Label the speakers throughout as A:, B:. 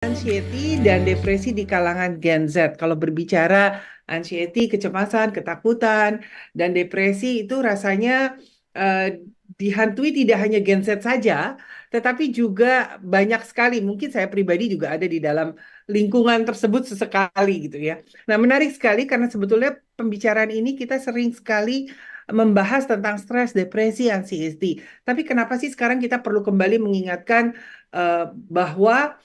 A: Anxiety dan depresi di kalangan Gen Z. Kalau berbicara anxiety, kecemasan, ketakutan, dan depresi itu rasanya dihantui tidak hanya Gen Z saja, tetapi juga banyak sekali. Mungkin saya pribadi juga ada di dalam lingkungan tersebut sesekali gitu ya. Nah, menarik sekali karena sebetulnya pembicaraan ini kita sering sekali membahas tentang stres, depresi, anxiety. Tapi kenapa sih sekarang kita perlu kembali mengingatkan bahwa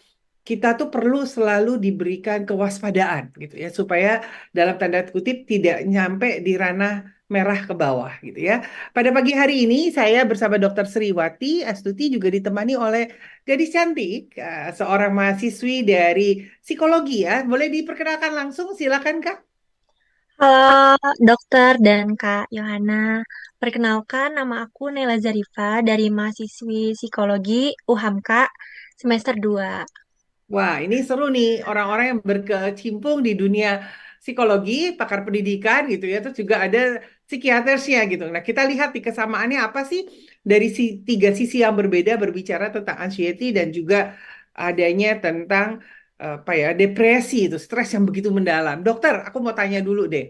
A: kita tuh perlu selalu diberikan kewaspadaan gitu ya supaya dalam tanda kutip tidak nyampe di ranah merah ke bawah gitu ya. Pada pagi hari ini saya bersama Dr. Sriwati Astuti juga ditemani oleh gadis cantik, seorang mahasiswi dari psikologi ya. Boleh diperkenalkan langsung, silakan Kak.
B: Halo dokter dan Kak Yohana, perkenalkan nama aku Nela Zarifa dari mahasiswi psikologi UHAMKA semester 2.
A: Wah, ini seru nih orang-orang yang berkecimpung di dunia psikologi, pakar pendidikan gitu ya, terus juga ada psikiatersnya gitu. Nah, kita lihat di kesamaannya apa sih dari tiga sisi yang berbeda berbicara tentang anxiety dan juga adanya tentang apa ya, depresi itu, stres yang begitu mendalam. Dokter, aku mau tanya dulu deh.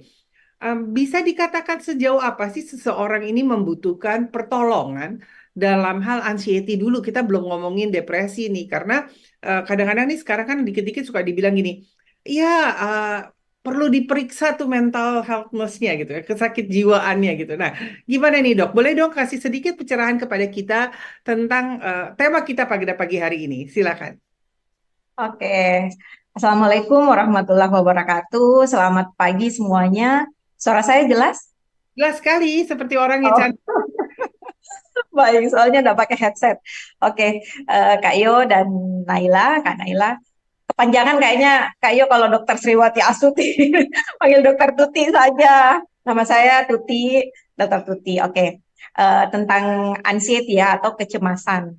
A: Bisa dikatakan sejauh apa sih seseorang ini membutuhkan pertolongan dalam hal anxiety dulu? Kita belum ngomongin depresi nih, karena kadang-kadang nih sekarang kan dikit-dikit suka dibilang gini, iya eh, perlu diperiksa tuh mental healthness-nya gitu ya, kesakit jiwaannya gitu. Nah, gimana nih dok? Boleh dong kasih sedikit pencerahan kepada kita tentang tema kita pada pagi hari ini? Silakan.
C: Oke, Assalamualaikum warahmatullahi wabarakatuh. Selamat pagi semuanya. Suara saya jelas?
A: Jelas sekali, seperti orang yang
C: Oh,
A: cantik.
C: baik, soalnya udah pakai headset. Oke, Kak Yo dan Naila, Kak Naila. Kepanjangan kayaknya Kak Yo kalau Dokter Sriwati Astuti, panggil Dokter Tuti saja. Nama saya Tuti, Dokter Tuti. Oke, tentang anxiety ya atau kecemasan.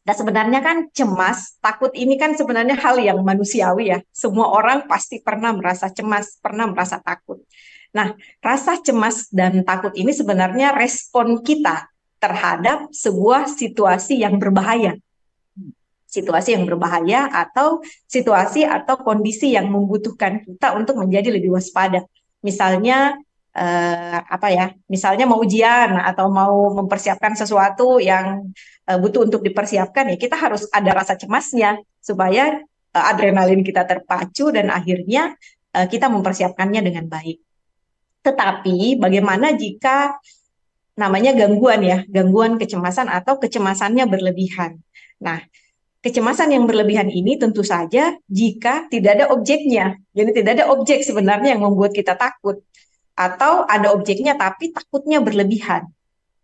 C: Nah, sebenarnya kan cemas, takut ini kan sebenarnya hal yang manusiawi ya. Semua orang pasti pernah merasa cemas, pernah merasa takut. Nah, rasa cemas dan takut ini sebenarnya respon kita terhadap sebuah situasi yang berbahaya. Situasi yang berbahaya atau situasi atau kondisi yang membutuhkan kita untuk menjadi lebih waspada. Misalnya apa ya? Misalnya mau ujian atau mau mempersiapkan sesuatu yang butuh untuk dipersiapkan ya kita harus ada rasa cemasnya supaya adrenalin kita terpacu dan akhirnya kita mempersiapkannya dengan baik. Tetapi bagaimana jika namanya gangguan ya, gangguan kecemasan atau kecemasannya berlebihan. Nah, kecemasan yang berlebihan ini tentu saja jika tidak ada objeknya. Jadi tidak ada objek sebenarnya yang membuat kita takut. Atau ada objeknya tapi takutnya berlebihan.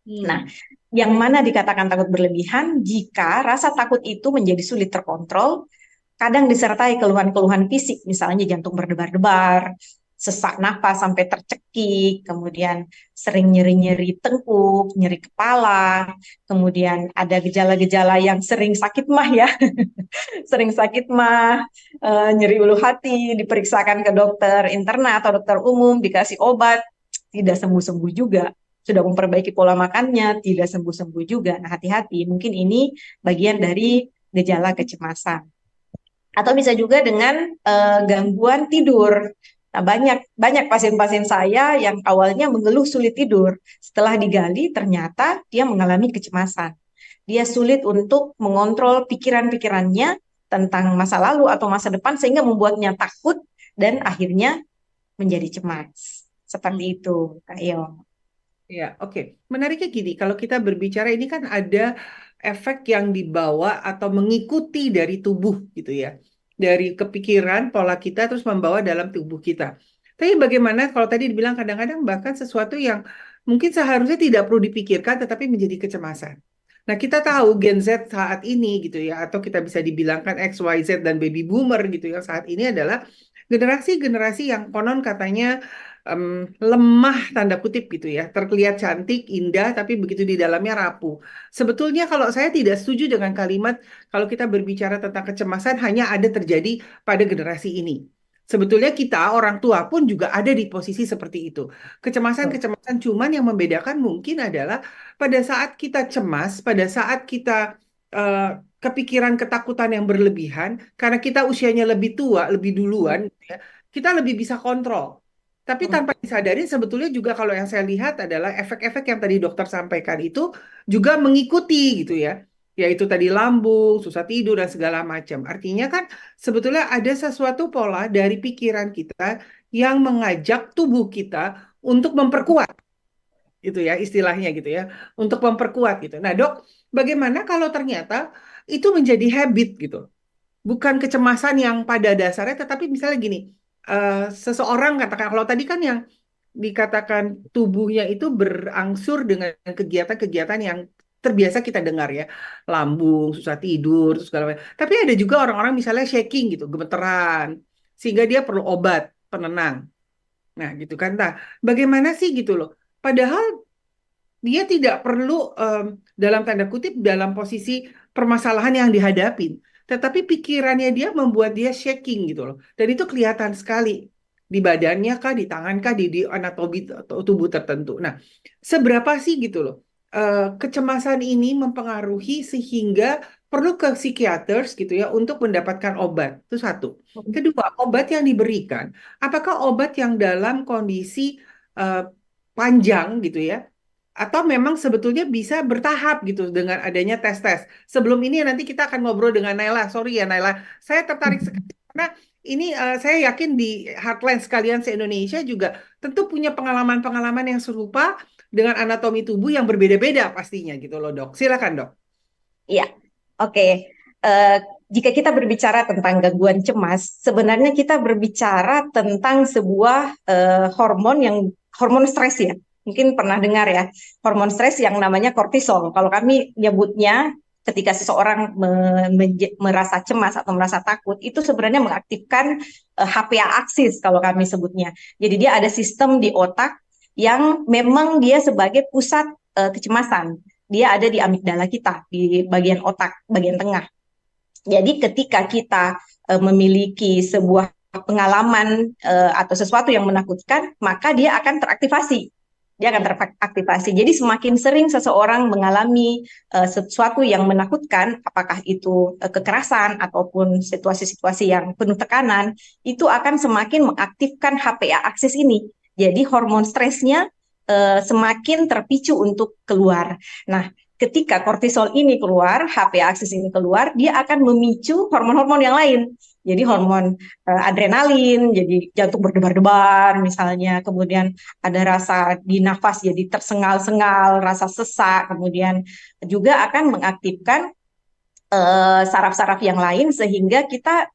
C: Nah,
A: Hmm.
C: yang mana dikatakan takut berlebihan jika rasa takut itu menjadi sulit terkontrol, kadang disertai keluhan-keluhan fisik, misalnya jantung berdebar-debar, sesak napas sampai tercekik, kemudian sering nyeri-nyeri tengkuk, nyeri kepala, kemudian ada gejala-gejala yang sering sakit mah ya, sering sakit mah, nyeri ulu hati, diperiksakan ke dokter interna atau dokter umum, dikasih obat, tidak sembuh-sembuh juga. Sudah memperbaiki pola makannya, tidak sembuh-sembuh juga. Nah, hati-hati, mungkin ini bagian dari gejala kecemasan. Atau bisa juga dengan gangguan tidur. Nah, banyak banyak pasien-pasien saya yang awalnya mengeluh sulit tidur. Setelah digali, ternyata dia mengalami kecemasan. Dia sulit untuk mengontrol pikiran-pikirannya tentang masa lalu atau masa depan sehingga membuatnya takut dan akhirnya menjadi cemas. Seperti itu, Kak Yo.
A: Ya, oke. Menariknya gini, kalau kita berbicara ini kan ada efek yang dibawa atau mengikuti dari tubuh gitu ya. Dari kepikiran, pola kita terus membawa dalam tubuh kita. Tapi bagaimana kalau tadi dibilang kadang-kadang bahkan sesuatu yang mungkin seharusnya tidak perlu dipikirkan tetapi menjadi kecemasan. Nah, kita tahu Gen Z saat ini gitu ya, atau kita bisa dibilangkan X, Y, Z dan Baby Boomer gitu yang saat ini adalah generasi-generasi yang konon katanya lemah tanda kutip gitu ya, terlihat cantik, indah, tapi begitu di dalamnya rapuh. Sebetulnya kalau saya tidak setuju dengan kalimat kalau kita berbicara tentang kecemasan hanya ada terjadi pada generasi ini. Sebetulnya kita orang tua pun juga ada di posisi seperti itu. Kecemasan-kecemasan cuman yang membedakan mungkin adalah pada saat kita cemas, pada saat kita eh, kepikiran ketakutan yang berlebihan karena kita usianya lebih tua, lebih duluan, gitu ya, kita lebih bisa kontrol. Tapi tanpa disadari sebetulnya juga kalau yang saya lihat adalah efek-efek yang tadi dokter sampaikan itu juga mengikuti gitu ya. Yaitu tadi lambung, susah tidur dan segala macam. Artinya kan sebetulnya ada sesuatu pola dari pikiran kita yang mengajak tubuh kita untuk memperkuat itu ya istilahnya gitu ya, untuk memperkuat gitu. Nah, Dok, bagaimana kalau ternyata itu menjadi habit gitu, bukan kecemasan yang pada dasarnya, tetapi misalnya gini, seseorang katakan kalau tadi kan yang dikatakan tubuhnya itu berangsur dengan kegiatan-kegiatan yang terbiasa kita dengar ya, lambung, susah tidur, terus segala macam. Tapi ada juga orang-orang misalnya shaking gitu, gemeteran, sehingga dia perlu obat penenang. Nah, gitu kan. Nah, bagaimana sih gitu loh. Padahal dia tidak perlu dalam tanda kutip dalam posisi permasalahan yang dihadapin, tetapi pikirannya dia membuat dia shaking gitu loh. Dan itu kelihatan sekali di badannya kah, di tangan kah, di anatomi atau tubuh tertentu. Nah, seberapa sih gitu loh kecemasan ini mempengaruhi sehingga perlu ke psikiaters gitu ya untuk mendapatkan obat. Itu satu. Kedua, obat yang diberikan, apakah obat yang dalam kondisi eh, panjang gitu ya? Atau memang sebetulnya bisa bertahap gitu dengan adanya tes-tes. Sebelum ini nanti kita akan ngobrol dengan Naila. Sorry ya Naila, saya tertarik sekali karena ini saya yakin di Heartland sekalian se-Indonesia juga tentu punya pengalaman-pengalaman yang serupa dengan anatomi tubuh yang berbeda-beda pastinya gitu loh Dok. Silakan Dok.
C: Iya, oke. Eh, Jika kita berbicara tentang gangguan cemas, sebenarnya kita berbicara tentang sebuah hormon yang hormon stres ya. Mungkin pernah dengar ya, hormon stres yang namanya kortisol. Kalau kami nyebutnya ketika seseorang merasa cemas atau merasa takut, itu sebenarnya mengaktifkan HPA aksis kalau kami sebutnya. Jadi dia ada sistem di otak yang memang dia sebagai pusat kecemasan. Dia ada di amigdala kita, di bagian otak, bagian tengah. Jadi ketika kita memiliki sebuah pengalaman atau sesuatu yang menakutkan, maka dia akan teraktivasi. Dia akan teraktivasi. Jadi semakin sering seseorang mengalami sesuatu yang menakutkan, apakah itu kekerasan ataupun situasi-situasi yang penuh tekanan, itu akan semakin mengaktifkan HPA aksis ini. Jadi hormon stresnya semakin terpicu untuk keluar. Nah, ketika kortisol ini keluar, HPA aksis ini keluar, dia akan memicu hormon-hormon yang lain. Jadi hormon adrenalin, jadi jantung berdebar-debar misalnya, kemudian ada rasa di nafas jadi tersengal-sengal, rasa sesak, kemudian juga akan mengaktifkan saraf-saraf yang lain sehingga kita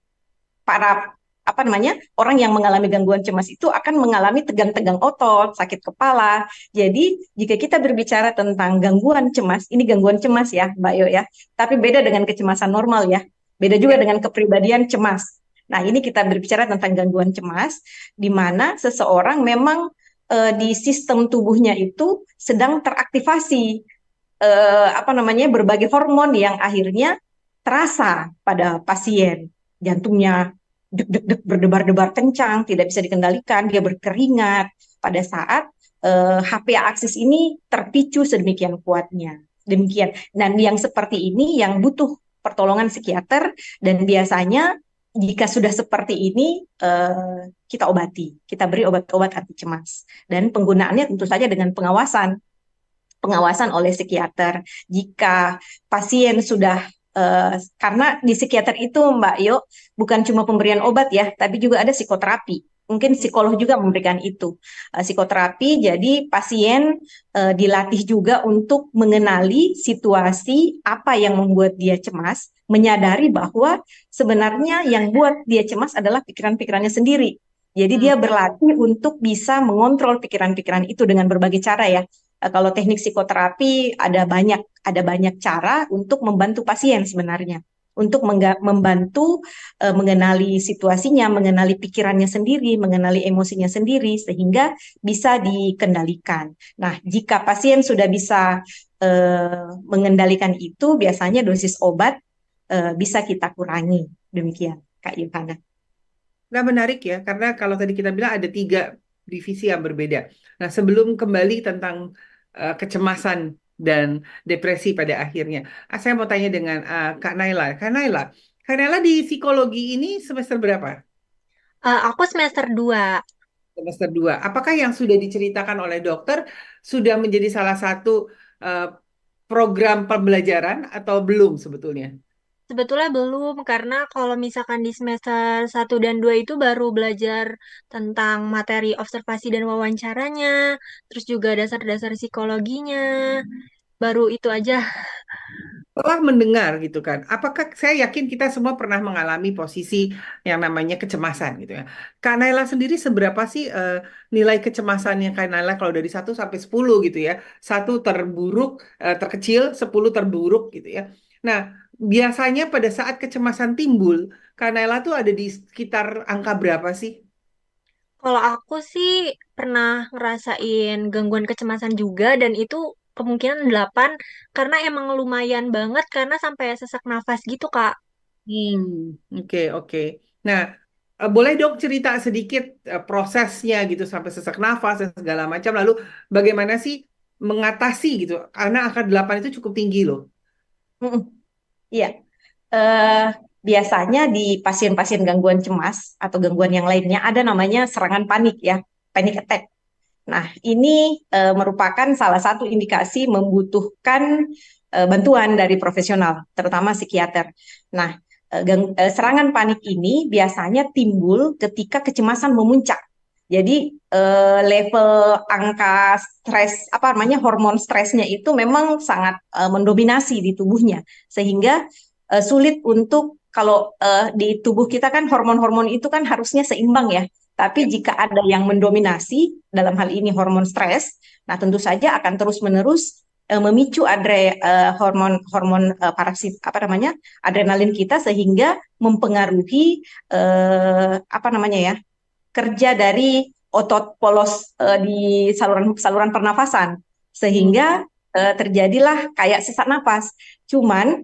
C: para apa namanya orang yang mengalami gangguan cemas itu akan mengalami tegang-tegang otot, sakit kepala. Jadi jika kita berbicara tentang gangguan cemas, ini gangguan cemas ya, Mbak Yo ya. Tapi beda dengan kecemasan normal ya. Beda juga
A: Ya.
C: dengan kepribadian cemas. Nah, ini kita berbicara tentang gangguan cemas di mana seseorang memang di sistem tubuhnya itu sedang teraktivasi apa namanya berbagai hormon yang akhirnya terasa pada pasien. Jantungnya deg-deg berdebar-debar kencang, tidak bisa dikendalikan, dia berkeringat pada saat HPA aksis ini terpicu sedemikian kuatnya. Demikian. Dan yang seperti ini yang butuh pertolongan psikiater dan biasanya jika sudah seperti ini kita obati, kita beri obat-obat anti cemas dan penggunaannya tentu saja dengan pengawasan oleh psikiater. Jika pasien sudah karena di psikiater itu Mbak Yo bukan cuma pemberian obat ya, tapi juga ada psikoterapi. Mungkin psikolog juga memberikan itu. Psikoterapi jadi pasien dilatih juga untuk mengenali situasi apa yang membuat dia cemas, menyadari bahwa sebenarnya yang buat dia cemas adalah pikiran-pikirannya sendiri. Jadi dia berlatih untuk bisa mengontrol pikiran-pikiran itu dengan berbagai cara ya. Kalau teknik psikoterapi ada banyak cara untuk membantu pasien sebenarnya, untuk membantu mengenali situasinya, mengenali pikirannya sendiri, mengenali emosinya sendiri sehingga bisa dikendalikan. Nah, jika pasien sudah bisa mengendalikan itu, biasanya dosis obat bisa kita kurangi. Demikian, Kak Yohana.
A: Nah, menarik ya, karena kalau tadi kita bilang ada 3 divisi yang berbeda. Nah, sebelum kembali tentang kecemasan dan depresi pada akhirnya. Saya mau tanya dengan Kak Naila. Kak Naila di psikologi ini semester berapa?
B: Aku semester 2.
A: Semester 2. Apakah yang sudah diceritakan oleh dokter sudah menjadi salah satu eh, program pembelajaran atau belum sebetulnya?
B: Sebetulnya belum, karena kalau misalkan di semester 1 dan 2 itu baru belajar tentang materi observasi dan wawancaranya, terus juga dasar-dasar psikologinya, baru itu aja.
A: Setelah mendengar gitu kan, apakah saya yakin kita semua pernah mengalami posisi yang namanya kecemasan gitu ya. Kak Naila sendiri seberapa sih nilai kecemasannya Kak Naila kalau dari 1 sampai 10 gitu ya. Satu terburuk, terkecil, 10 terburuk gitu ya. Nah, biasanya pada saat kecemasan timbul, Kak Naila tuh ada di sekitar angka berapa sih?
B: Kalau aku sih pernah ngerasain gangguan kecemasan juga, dan itu kemungkinan 8, karena emang lumayan banget karena sampai sesak nafas gitu, Kak.
A: Oke, oke. Nah, boleh dong cerita sedikit prosesnya gitu sampai sesak nafas dan segala macam. Lalu bagaimana sih mengatasi gitu? Karena angka 8 itu cukup tinggi loh.
C: Mm-mm. Iya. eh, Biasanya di pasien-pasien gangguan cemas atau gangguan yang lainnya ada namanya serangan panik ya, panic attack. Nah, ini merupakan salah satu indikasi membutuhkan bantuan dari profesional, terutama psikiater. Nah, serangan panik ini biasanya timbul ketika kecemasan memuncak. Jadi level angka stres, apa namanya, hormon stresnya itu memang sangat mendominasi di tubuhnya, sehingga sulit untuk kalau di tubuh kita kan hormon-hormon itu kan harusnya seimbang ya. Tapi
A: Ya.
C: jika ada yang mendominasi, dalam hal ini hormon stres, nah tentu saja akan terus-menerus memicu hormon parasit apa namanya adrenalin kita, sehingga mempengaruhi apa namanya ya, kerja dari otot polos di saluran saluran pernafasan,
A: Hmm.
C: sehingga terjadilah kayak sesak napas. Cuman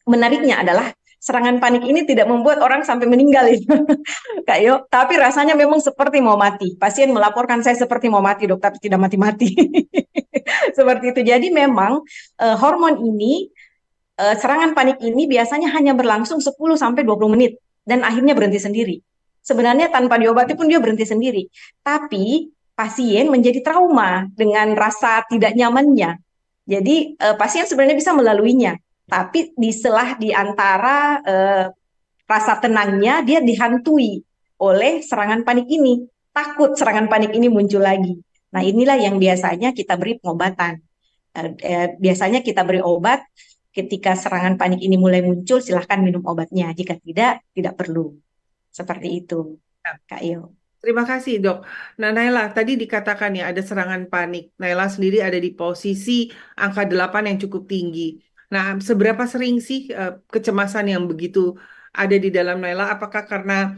C: menariknya adalah serangan panik ini tidak membuat orang sampai meninggal itu. Kak Yo, tapi rasanya memang seperti mau mati. Pasien melaporkan saya seperti mau mati, dok, tapi tidak mati-mati. Seperti itu. Jadi memang hormon ini, serangan panik ini biasanya hanya berlangsung 10 sampai 20 menit dan akhirnya berhenti sendiri. Sebenarnya tanpa diobati pun dia berhenti sendiri. Tapi pasien menjadi trauma dengan rasa tidak nyamannya. Jadi pasien sebenarnya bisa melaluinya, tapi di selah di antara rasa tenangnya dia dihantui oleh serangan panik ini. Takut serangan panik ini muncul lagi. Nah, inilah yang biasanya kita beri pengobatan. Biasanya kita beri obat ketika serangan panik ini mulai muncul, silahkan minum obatnya. Jika tidak, tidak perlu. Seperti itu, Kak Iyo.
A: Terima kasih, Dok. Nah, Naila, tadi dikatakan ya ada serangan panik. Naila sendiri ada di posisi angka 8 yang cukup tinggi. Nah, seberapa sering sih kecemasan yang begitu ada di dalam Naila? Apakah karena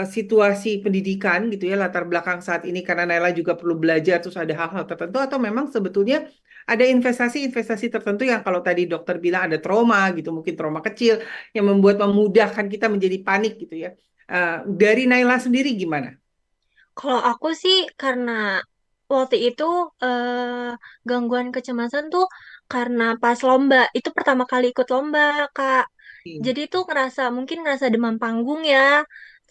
A: situasi pendidikan gitu ya, latar belakang saat ini karena Naila juga perlu belajar terus ada hal-hal tertentu atau memang sebetulnya ada investasi-investasi tertentu yang kalau tadi dokter bilang ada trauma gitu, mungkin trauma kecil yang memudahkan kita menjadi panik gitu ya. Dari Naila sendiri gimana?
B: Kalau aku sih karena waktu itu gangguan kecemasan tuh karena pas lomba. Itu pertama kali ikut lomba, Kak.
A: Hmm.
B: Jadi tuh mungkin ngerasa demam panggung ya.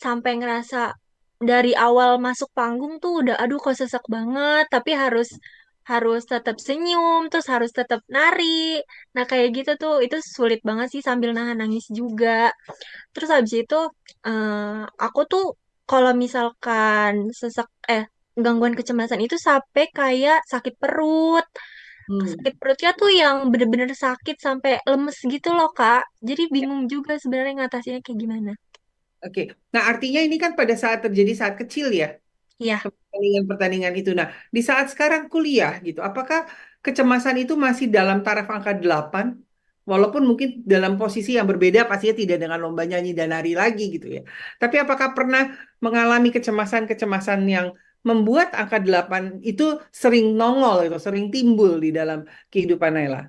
B: Sampai ngerasa dari awal masuk panggung tuh udah aduh kok sesek banget, tapi harus harus tetap senyum, terus harus tetap nari. Nah, kayak gitu tuh itu sulit banget sih sambil nahan nangis juga. Terus habis itu aku tuh kalau misalkan gangguan kecemasan itu sampai kayak sakit perut.
A: Hmm.
B: Sakit perutnya tuh yang bener-bener sakit sampai lemes gitu loh, Kak. Jadi bingung juga sebenarnya ngatasinnya kayak gimana.
A: Oke. Nah, artinya ini kan pada saat terjadi saat kecil ya,
B: Iya.
A: pertandingan-pertandingan itu. Nah, di saat sekarang kuliah gitu, apakah kecemasan itu masih dalam taraf angka 8? Walaupun mungkin dalam posisi yang berbeda, pastinya tidak dengan lomba nyanyi dan nari lagi gitu ya. Tapi apakah pernah mengalami kecemasan-kecemasan yang membuat angka 8 itu sering nongol itu, sering timbul di dalam kehidupan Naila?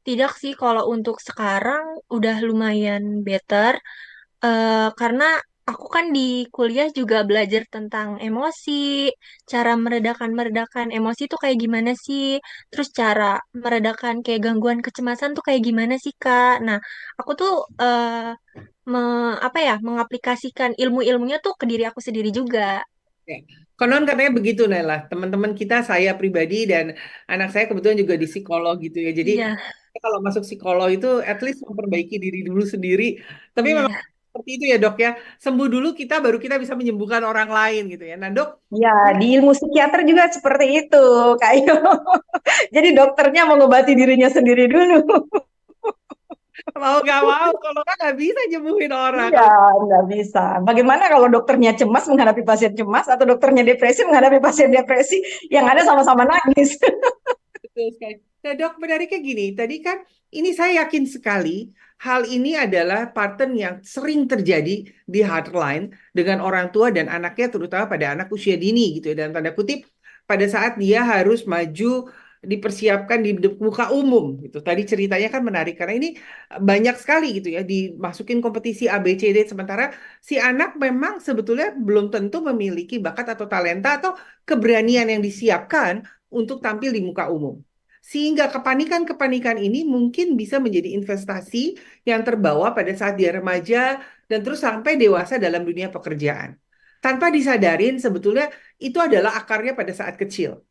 B: Tidak sih, kalau untuk sekarang udah lumayan better. Karena aku kan di kuliah juga belajar tentang emosi, cara meredakan emosi tuh kayak gimana sih, terus cara meredakan kayak gangguan kecemasan tuh kayak gimana sih, Kak. Nah, aku tuh apa ya, mengaplikasikan ilmu-ilmunya tuh ke diri aku sendiri juga.
A: Ya. Konon katanya begitu Nela, teman-teman kita, saya pribadi dan anak saya kebetulan juga di psikolog gitu ya. Jadi
B: Iya,
A: kalau masuk psikolog itu at least memperbaiki diri dulu sendiri. Tapi memang
B: iya.
A: seperti itu ya dok ya. Sembuh dulu kita baru kita bisa menyembuhkan orang lain gitu ya. Nah dok,
C: Ya, di ilmu psikiater juga seperti itu, Kak Yo. Jadi dokternya mengobati dirinya sendiri dulu.
A: mau gak mau kalau kan nggak bisa nyembuhin orang.
C: Iya, nggak bisa. Bagaimana kalau dokternya cemas menghadapi pasien cemas atau dokternya depresi menghadapi pasien depresi yang ada sama-sama nangis?
A: Betul sekali. Nah, dok, menariknya gini, tadi kan ini saya yakin sekali hal ini adalah pattern yang sering terjadi di hotline dengan orang tua dan anaknya, terutama pada anak usia dini gitu ya, dalam tanda kutip, pada saat dia harus maju dipersiapkan di muka umum gitu. Tadi ceritanya kan menarik karena ini banyak sekali gitu ya dimasukin kompetisi A B C D sementara si anak memang sebetulnya belum tentu memiliki bakat atau talenta atau keberanian yang disiapkan untuk tampil di muka umum. Sehingga kepanikan-kepanikan ini mungkin bisa menjadi investasi yang terbawa pada saat dia remaja dan terus sampai dewasa dalam dunia pekerjaan. Tanpa disadarin sebetulnya itu adalah akarnya pada saat kecil.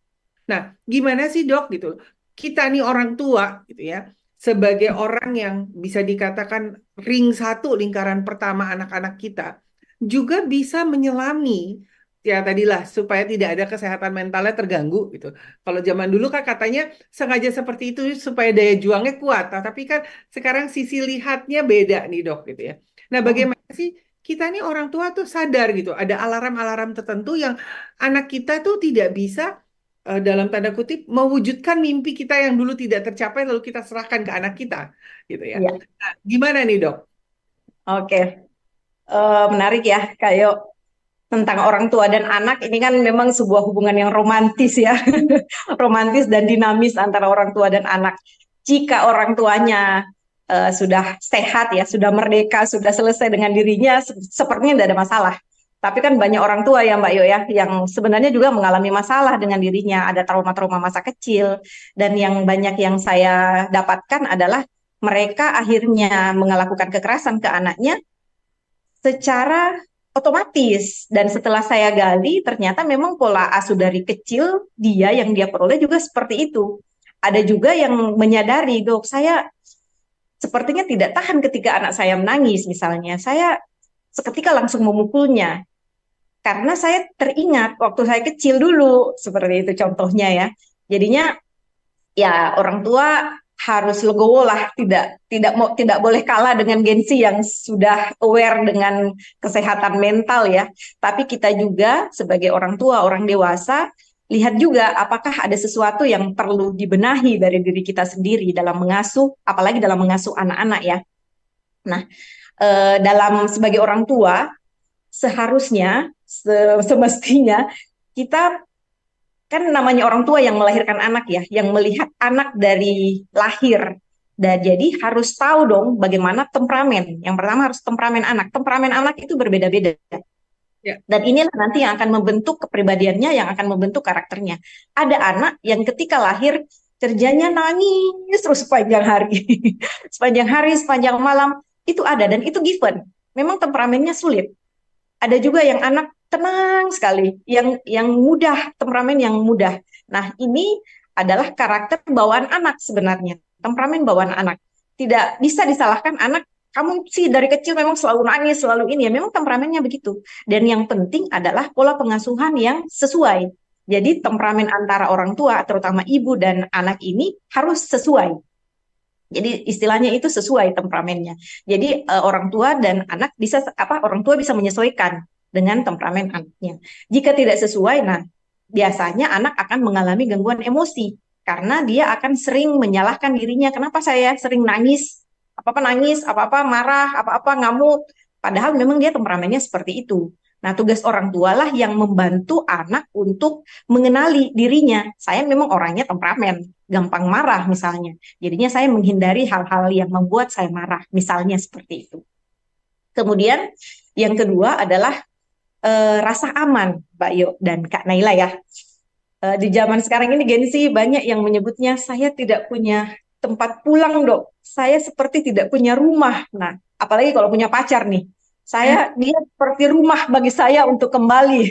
A: Nah, gimana sih dok gitu? Kita nih orang tua gitu ya, sebagai orang yang bisa dikatakan ring satu lingkaran pertama anak-anak kita, juga bisa menyelami ya tadilah supaya tidak ada kesehatan mentalnya terganggu gitu. Kalau zaman dulu kan katanya sengaja seperti itu supaya daya juangnya kuat. Nah, tapi kan sekarang sisi lihatnya beda nih dok gitu ya. Nah, bagaimana sih kita nih orang tua tuh sadar gitu, ada alarm-alarm tertentu yang anak kita tuh tidak bisa dalam tanda kutip mewujudkan mimpi kita yang dulu tidak tercapai lalu kita serahkan ke anak kita gitu ya.
C: Iya,
A: Nah, gimana nih dok?
C: oke. Menarik ya, kayak tentang orang tua dan anak ini kan memang sebuah hubungan yang romantis ya, romantis dan dinamis antara orang tua dan anak. Jika orang tuanya sudah sehat ya, sudah merdeka, sudah selesai dengan dirinya, sepertinya tidak ada masalah. Tapi kan banyak orang tua ya Mbak Yo ya, yang sebenarnya juga mengalami masalah dengan dirinya, ada trauma-trauma masa kecil, dan yang banyak yang saya dapatkan adalah mereka akhirnya melakukan kekerasan ke anaknya secara otomatis. Dan setelah saya gali, ternyata memang pola asuh dari kecil yang dia peroleh juga seperti itu. Ada juga yang menyadari, dok, saya sepertinya tidak tahan ketika anak saya menangis misalnya. Saya seketika langsung memukulnya. Karena saya teringat waktu saya kecil dulu, seperti itu contohnya ya. Jadinya ya orang tua harus legowo lah, tidak boleh kalah dengan gengsi yang sudah aware dengan kesehatan mental ya. Tapi kita juga sebagai orang tua, orang dewasa, lihat juga apakah ada sesuatu yang perlu dibenahi dari diri kita sendiri dalam mengasuh, apalagi dalam mengasuh anak-anak ya. Nah, dalam sebagai orang tua seharusnya semestinya kita kan namanya orang tua yang melahirkan anak ya, yang melihat anak dari lahir. Dan jadi harus tahu dong bagaimana temperamen. Yang pertama harus temperamen anak. Temperamen anak itu berbeda-beda.
A: Ya,
C: Dan inilah nanti yang akan membentuk kepribadiannya, yang akan membentuk karakternya. Ada anak yang ketika lahir kerjanya nangis terus sepanjang hari. Sepanjang hari, sepanjang malam. Itu ada dan itu given. Memang temperamennya sulit. Ada juga yang anak tenang sekali, yang mudah, temperamen yang mudah. Nah, ini adalah karakter bawaan anak sebenarnya, temperamen bawaan anak. Tidak bisa disalahkan anak, kamu sih dari kecil memang selalu nangis, selalu ini ya, memang temperamennya begitu. Dan yang penting adalah pola pengasuhan yang sesuai. Jadi temperamen antara orang tua, terutama ibu dan anak ini harus sesuai. Jadi istilahnya itu sesuai temperamennya. Jadi orang tua dan anak bisa orang tua bisa menyesuaikan dengan temperamen anaknya. Jika tidak sesuai, nah biasanya anak akan mengalami gangguan emosi karena dia akan sering menyalahkan dirinya. Kenapa saya sering nangis, apa-apa marah, apa-apa ngamuk. Padahal memang dia temperamennya seperti itu. Nah, tugas orang tua lah yang membantu anak untuk mengenali dirinya. Saya memang orangnya temperamen, gampang marah misalnya. Jadinya saya menghindari hal-hal yang membuat saya marah, misalnya seperti itu. Kemudian Yang kedua adalah rasa aman, Mbak Yo dan Kak Naila ya. Di zaman sekarang ini Gen Z banyak yang menyebutnya saya tidak punya tempat pulang dok, saya seperti tidak punya rumah. Nah, apalagi kalau punya pacar nih, dia seperti rumah bagi saya untuk kembali.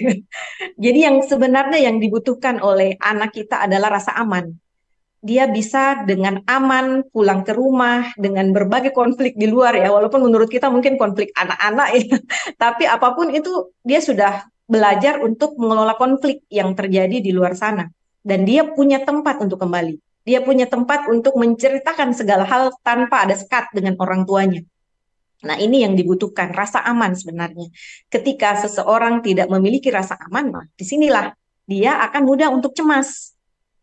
C: Jadi yang sebenarnya yang dibutuhkan oleh anak kita adalah rasa aman. Dia bisa dengan aman pulang ke rumah dengan berbagai konflik di luar ya, walaupun menurut kita mungkin konflik anak-anak ya, tapi apapun itu dia sudah belajar untuk mengelola konflik yang terjadi di luar sana dan dia punya tempat untuk kembali. Dia punya tempat untuk menceritakan segala hal tanpa ada sekat dengan orang tuanya. Nah, ini yang dibutuhkan, rasa aman sebenarnya. Ketika seseorang tidak memiliki rasa aman, nah, disinilah dia akan mudah untuk cemas.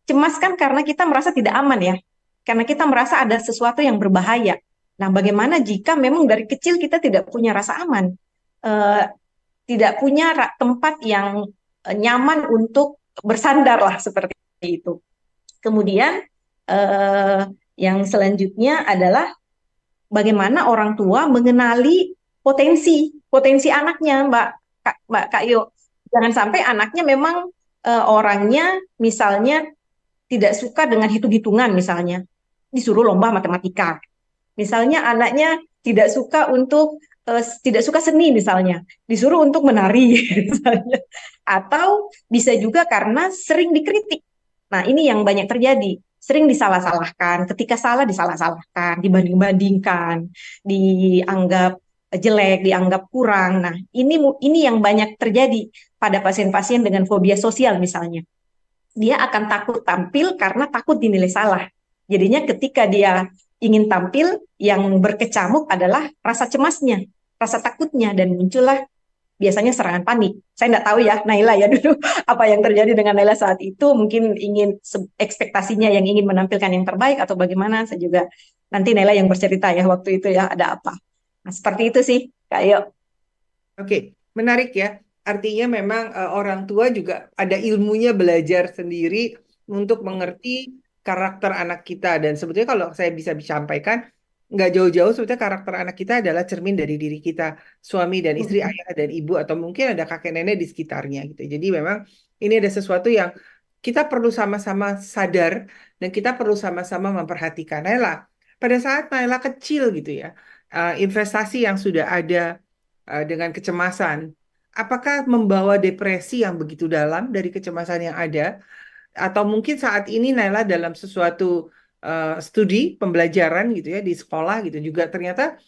C: Cemas kan karena kita merasa tidak aman ya, karena kita merasa ada sesuatu yang berbahaya. Nah, bagaimana jika memang dari kecil kita tidak punya rasa aman, Eh, tidak punya tempat yang nyaman untuk bersandar lah seperti itu. Kemudian eh, yang selanjutnya adalah bagaimana orang tua mengenali potensi potensi anaknya, Mbak Kak Yo. Jangan sampai anaknya memang orangnya misalnya tidak suka dengan hitung-hitungan misalnya, disuruh lomba matematika. Misalnya anaknya tidak suka seni misalnya, disuruh untuk menari misalnya. Atau bisa juga karena sering dikritik. Nah, ini yang banyak terjadi. Sering disalah-salahkan, ketika salah disalah-salahkan, dibanding-bandingkan, dianggap jelek, dianggap kurang. Nah, ini yang banyak terjadi pada pasien-pasien dengan fobia sosial misalnya. Dia akan takut tampil karena takut dinilai salah. Jadinya ketika dia ingin tampil, yang berkecamuk adalah rasa cemasnya, rasa takutnya, dan muncullah biasanya serangan panik. Saya nggak tahu ya, Naila ya dulu apa yang terjadi dengan Naila saat itu. Mungkin ingin ekspektasinya yang ingin menampilkan yang terbaik atau bagaimana. Saya juga nanti Naila yang bercerita ya waktu itu ya ada apa. Nah, seperti itu sih, Kak Yo.
A: Oke, menarik ya. Artinya memang orang tua juga ada ilmunya belajar sendiri untuk mengerti karakter anak kita. Dan sebetulnya kalau saya bisa sampaikan, nggak jauh-jauh sebetulnya karakter anak kita adalah cermin dari diri kita, suami dan istri, ayah dan ibu, atau mungkin ada kakek nenek di sekitarnya gitu. Jadi memang ini ada sesuatu yang kita perlu sama-sama sadar dan kita perlu sama-sama memperhatikan. Naila, pada saat Naila kecil gitu ya, investasi yang sudah ada dengan kecemasan, apakah membawa depresi yang begitu dalam dari kecemasan yang ada, atau mungkin saat ini Naila dalam sesuatu studi pembelajaran gitu ya di sekolah gitu juga ternyata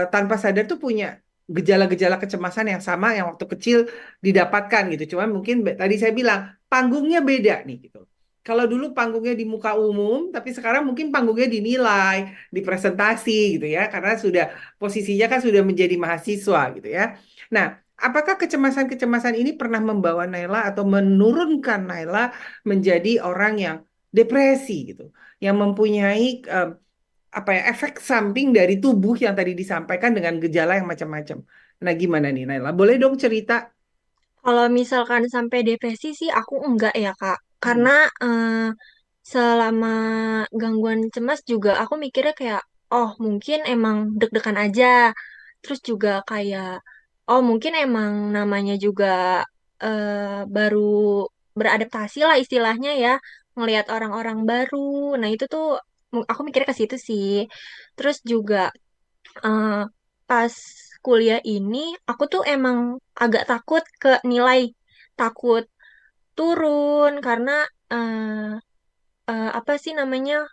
A: tanpa sadar tuh punya gejala-gejala kecemasan yang sama yang waktu kecil didapatkan gitu. Cuman mungkin tadi saya bilang panggungnya beda nih gitu. Kalau dulu panggungnya di muka umum, tapi sekarang mungkin panggungnya dinilai, dipresentasi gitu ya, karena sudah posisinya kan sudah menjadi mahasiswa gitu ya. Nah, apakah kecemasan-kecemasan ini pernah membawa Naila atau menurunkan Naila menjadi orang yang depresi gitu, yang mempunyai apa ya efek samping dari tubuh yang tadi disampaikan dengan gejala yang macam-macam. Nah, gimana nih Naila? Boleh dong cerita?
B: Kalau misalkan sampai depresi sih aku enggak ya Kak.
A: Hmm.
B: Karena selama gangguan cemas juga aku mikirnya kayak, oh mungkin emang deg-degan aja. Terus juga kayak, oh mungkin emang namanya juga baru beradaptasi lah istilahnya ya. Ngelihat orang-orang baru. Nah itu tuh aku mikirnya ke situ sih. Terus juga eh, pas kuliah ini aku tuh emang agak takut ke nilai, takut turun karena apa sih namanya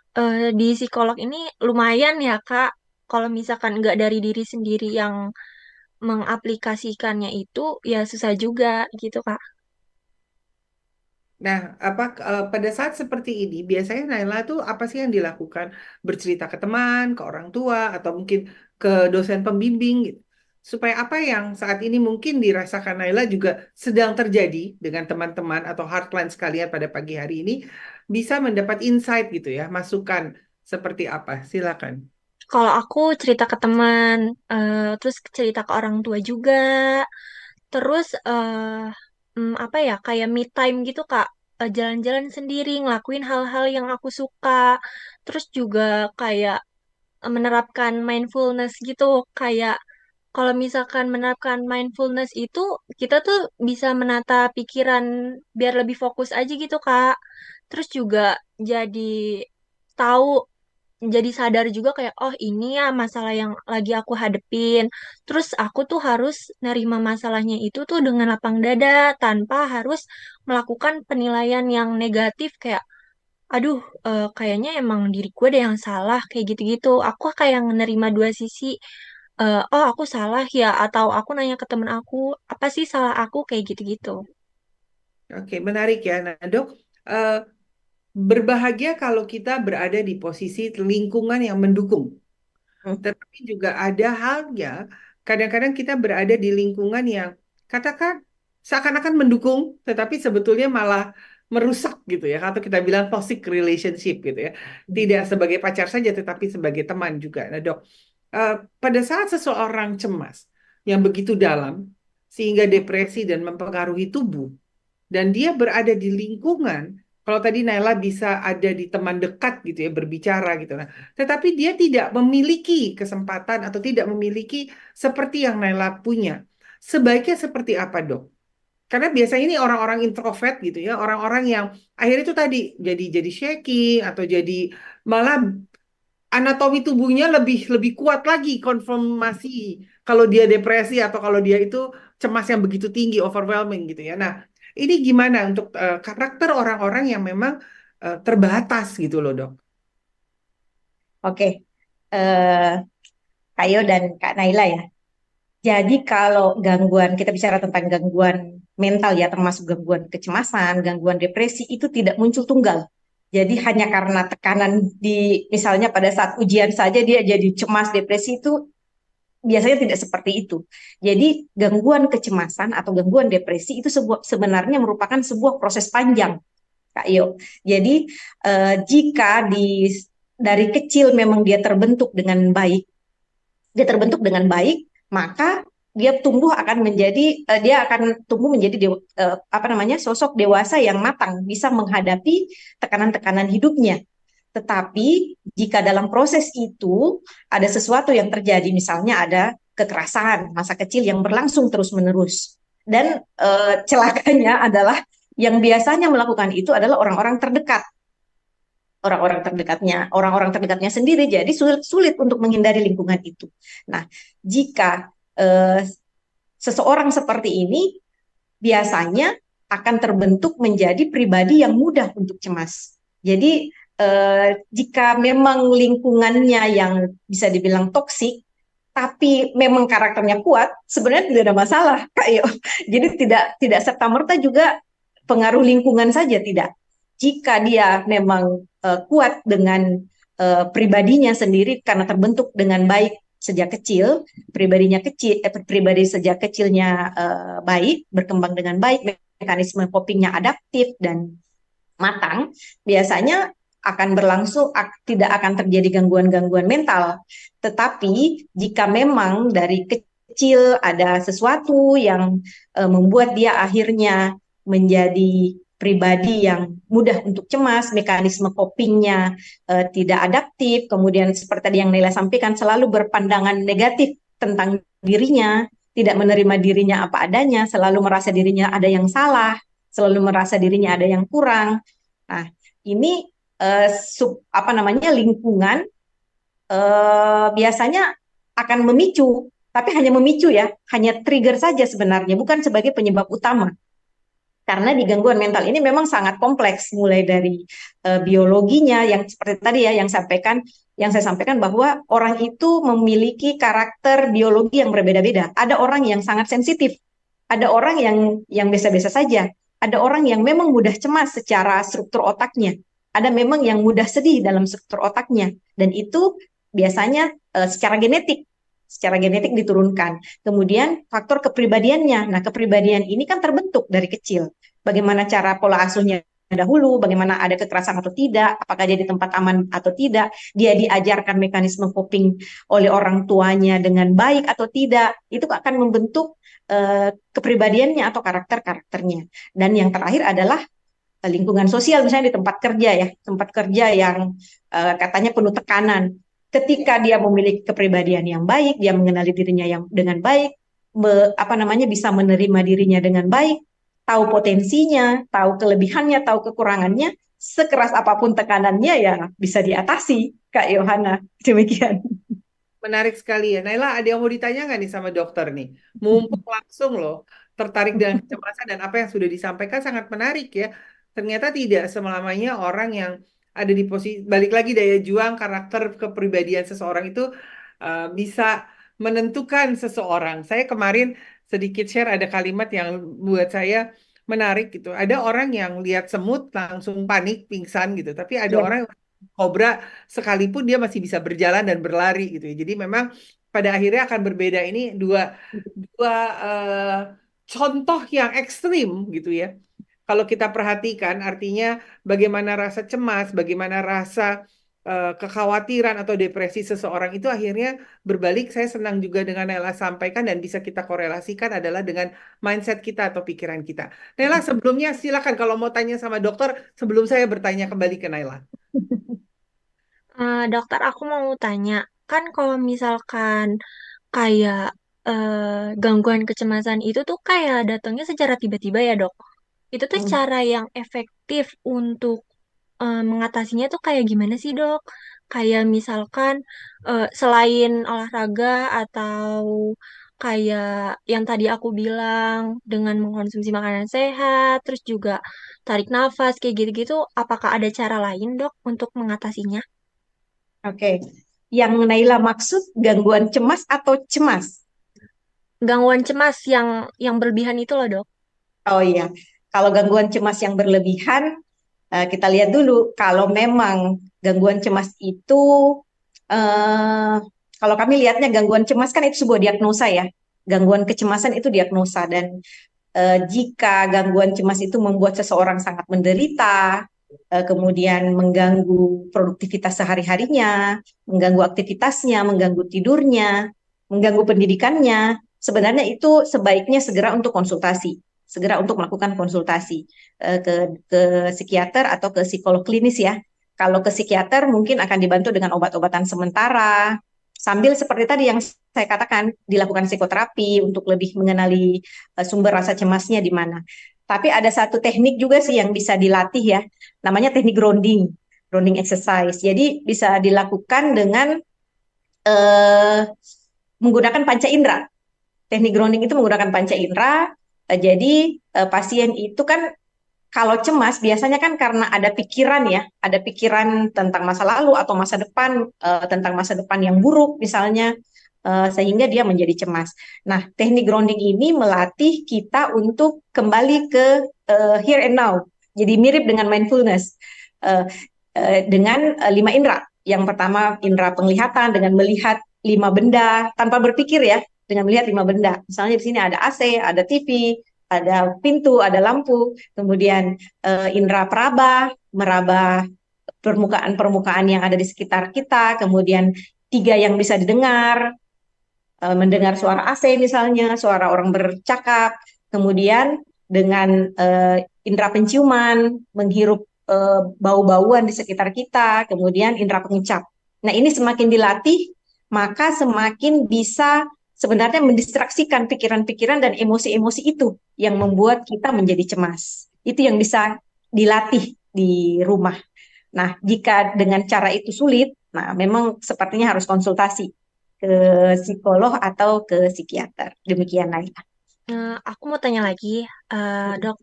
B: di psikolog ini lumayan ya Kak, kalau misalkan nggak dari diri sendiri yang mengaplikasikannya itu ya susah juga gitu Kak.
A: Nah, pada saat seperti ini biasanya Naila tuh apa sih yang dilakukan? Bercerita ke teman, ke orang tua, atau mungkin ke dosen pembimbing gitu. Supaya apa yang saat ini mungkin dirasakan Naila juga sedang terjadi dengan teman-teman atau hardline sekalian pada pagi hari ini bisa mendapat insight gitu ya, masukan seperti apa? Silakan.
B: Kalau aku cerita ke teman, terus cerita ke orang tua juga, terus apa ya kayak me time gitu Kak. Jalan-jalan sendiri, ngelakuin hal-hal yang aku suka, terus juga kayak menerapkan mindfulness gitu, kayak kalau misalkan menerapkan mindfulness itu, kita tuh bisa menata pikiran biar lebih fokus aja gitu, Kak. Terus juga jadi tahu, jadi sadar juga kayak, oh ini ya masalah yang lagi aku hadepin. Terus aku tuh harus nerima masalahnya itu tuh dengan lapang dada, tanpa harus melakukan penilaian yang negatif kayak, aduh, kayaknya emang diri gue deh yang salah, kayak gitu-gitu. Aku kayak menerima dua sisi, oh aku salah ya, atau aku nanya ke temen aku, apa sih salah aku, kayak gitu-gitu.
A: Oke, menarik ya. Nah, Dok, eh, berbahagia kalau kita berada di posisi lingkungan yang mendukung.
C: Hmm.
A: Tetapi juga ada halnya, kadang-kadang kita berada di lingkungan yang katakan seakan-akan mendukung, tetapi sebetulnya malah merusak gitu ya. Atau kita bilang toxic relationship gitu ya. Tidak sebagai pacar saja, tetapi sebagai teman juga. Nah, Dok, eh, pada saat seseorang cemas yang begitu dalam, sehingga depresi dan mempengaruhi tubuh, dan dia berada di lingkungan, kalau tadi Naila bisa ada di teman dekat gitu ya berbicara gitu, nah tetapi dia tidak memiliki kesempatan atau tidak memiliki seperti yang Naila punya, sebaiknya seperti apa, Dok? Karena biasanya ini orang-orang introvert gitu ya, orang-orang yang akhirnya itu tadi jadi shaking atau jadi malah anatomi tubuhnya lebih lebih kuat lagi konfirmasi kalau dia depresi atau kalau dia itu cemas yang begitu tinggi, overwhelming gitu ya. Nah, ini gimana untuk karakter orang-orang yang memang terbatas gitu loh, Dok?
C: Oke, eh Kak Yo dan Kak Naila ya. Jadi kalau gangguan, kita bicara tentang gangguan mental ya, termasuk gangguan kecemasan, gangguan depresi, itu tidak muncul tunggal. Jadi hanya karena tekanan misalnya pada saat ujian saja dia jadi cemas, depresi itu biasanya tidak seperti itu. Jadi gangguan kecemasan atau gangguan depresi itu sebenarnya merupakan sebuah proses panjang, Kak Yo. Jadi jika dari kecil memang dia terbentuk dengan baik, maka dia akan tumbuh menjadi apa namanya, sosok dewasa yang matang, bisa menghadapi tekanan-tekanan hidupnya. Tetapi jika dalam proses itu ada sesuatu yang terjadi, misalnya ada kekerasan masa kecil yang berlangsung terus-menerus, dan celakanya adalah yang biasanya melakukan itu adalah orang-orang terdekatnya sendiri. Jadi sulit untuk menghindari lingkungan itu. Nah, jika eh, seseorang seperti ini biasanya akan terbentuk menjadi pribadi yang mudah untuk cemas. Jadi jika memang lingkungannya yang bisa dibilang toksik, tapi memang karakternya kuat, sebenarnya tidak ada masalah, Kak Yo. Jadi tidak serta merta juga pengaruh lingkungan saja, tidak. Jika dia memang kuat dengan pribadinya sendiri karena terbentuk dengan baik sejak kecil, pribadi sejak kecilnya baik, berkembang dengan baik, mekanisme copingnya adaptif dan matang, biasanya akan berlangsung, tidak akan terjadi gangguan-gangguan mental. Tetapi jika memang dari kecil ada sesuatu yang membuat dia akhirnya menjadi pribadi yang mudah untuk cemas, mekanisme copingnya tidak adaptif, kemudian seperti tadi yang Nela sampaikan, selalu berpandangan negatif tentang dirinya, tidak menerima dirinya apa adanya, selalu merasa dirinya ada yang salah, selalu merasa dirinya ada yang kurang. Nah, ini apa namanya, lingkungan biasanya akan memicu, tapi hanya memicu ya, hanya trigger saja sebenarnya, bukan sebagai penyebab utama. Karena di gangguan mental ini memang sangat kompleks, mulai dari biologinya yang seperti tadi ya yang saya sampaikan bahwa orang itu memiliki karakter biologi yang berbeda-beda. Ada orang yang sangat sensitif, ada orang yang biasa-biasa saja, ada orang yang memang mudah cemas secara struktur otaknya, ada memang yang mudah sedih dalam struktur otaknya, dan itu biasanya secara genetik diturunkan. Kemudian faktor kepribadiannya. Nah, kepribadian ini kan terbentuk dari kecil. Bagaimana cara pola asuhnya dahulu, bagaimana ada kekerasan atau tidak, apakah dia di tempat aman atau tidak, dia diajarkan mekanisme coping oleh orang tuanya dengan baik atau tidak, itu akan membentuk kepribadiannya atau karakternya. Dan yang terakhir adalah lingkungan sosial, misalnya di tempat kerja ya, tempat kerja yang katanya penuh tekanan. Ketika dia memiliki kepribadian yang baik, dia mengenali dirinya yang dengan baik, bisa menerima dirinya dengan baik, tahu potensinya, tahu kelebihannya, tahu kekurangannya, sekeras apapun tekanannya ya bisa diatasi, Kak Yohana. Demikian.
A: Menarik sekali ya. Naila, ada yang mau ditanya nggak nih sama dokter nih? Mumpung langsung loh, tertarik dengan kecemasan dan apa yang sudah disampaikan sangat menarik ya. Ternyata tidak selamanya orang yang ada di posisi, balik lagi daya juang, karakter, kepribadian seseorang itu bisa menentukan seseorang. Saya kemarin sedikit share ada kalimat yang buat saya menarik gitu. Ada orang yang lihat semut langsung panik, pingsan gitu. Tapi ada
C: Ya.
A: orang yang kobra sekalipun dia masih bisa berjalan dan berlari gitu ya. Jadi memang pada akhirnya akan berbeda. Ini dua dua contoh yang ekstrim gitu ya. Kalau kita perhatikan artinya bagaimana rasa cemas, bagaimana rasa kekhawatiran atau depresi seseorang itu akhirnya berbalik. Saya senang juga dengan Nela sampaikan dan bisa kita korelasikan adalah dengan mindset kita atau pikiran kita. Nela, sebelumnya silakan kalau mau tanya sama dokter sebelum saya bertanya kembali ke Naila.
B: Dokter, aku mau tanya, kan kalau misalkan kayak gangguan kecemasan itu tuh kayak datangnya secara tiba-tiba ya, Dok. Itu tuh
C: Hmm.
B: cara yang efektif untuk mengatasinya tuh kayak gimana sih, Dok? Kayak misalkan selain olahraga atau kayak yang tadi aku bilang dengan mengkonsumsi makanan sehat, terus juga tarik nafas kayak gitu-gitu, apakah ada cara lain, Dok, untuk mengatasinya?
C: Oke. Yang Naila maksud gangguan cemas atau cemas?
B: Gangguan cemas yang berlebihan itu loh, Dok.
C: Oh iya, kalau gangguan cemas yang berlebihan, kita lihat dulu. Kalau memang gangguan cemas itu, eh, kalau kami lihatnya gangguan cemas kan itu sebuah diagnosa ya. Gangguan kecemasan itu diagnosa dan jika gangguan cemas itu membuat seseorang sangat menderita, kemudian mengganggu produktivitas sehari-harinya, mengganggu aktivitasnya, mengganggu tidurnya, mengganggu pendidikannya, sebenarnya itu sebaiknya segera untuk konsultasi, segera untuk melakukan konsultasi ke psikiater atau ke psikolog klinis ya. Kalau ke psikiater mungkin akan dibantu dengan obat-obatan sementara, sambil seperti tadi yang saya katakan dilakukan psikoterapi untuk lebih mengenali sumber rasa cemasnya di mana. Tapi ada satu teknik juga sih yang bisa dilatih ya, namanya teknik grounding, grounding exercise. Jadi bisa dilakukan dengan eh, menggunakan panca indera. Teknik grounding itu menggunakan panca indera. Jadi pasien itu kan kalau cemas biasanya kan karena ada pikiran ya, ada pikiran tentang masa lalu atau masa depan, tentang masa depan yang buruk misalnya, sehingga dia menjadi cemas. Nah, teknik grounding ini melatih kita untuk kembali ke here and now. Jadi mirip dengan mindfulness, eh, dengan lima indera. Yang pertama indera penglihatan dengan melihat lima benda tanpa berpikir ya, dengan melihat lima benda. Misalnya di sini ada AC, ada TV, ada pintu, ada lampu, kemudian indera peraba, meraba permukaan-permukaan yang ada di sekitar kita, kemudian tiga yang bisa didengar, mendengar suara AC misalnya, suara orang bercakap, kemudian dengan indera penciuman, menghirup bau-bauan di sekitar kita, kemudian indera pengecap. Nah, ini semakin dilatih, maka semakin bisa sebenarnya mendistraksikan pikiran-pikiran dan emosi-emosi itu yang membuat kita menjadi cemas. Itu yang bisa dilatih di rumah. Nah, jika dengan cara itu sulit, nah memang sepertinya harus konsultasi ke psikolog atau ke psikiater. Demikian Naila.
B: Aku mau tanya lagi, Dok.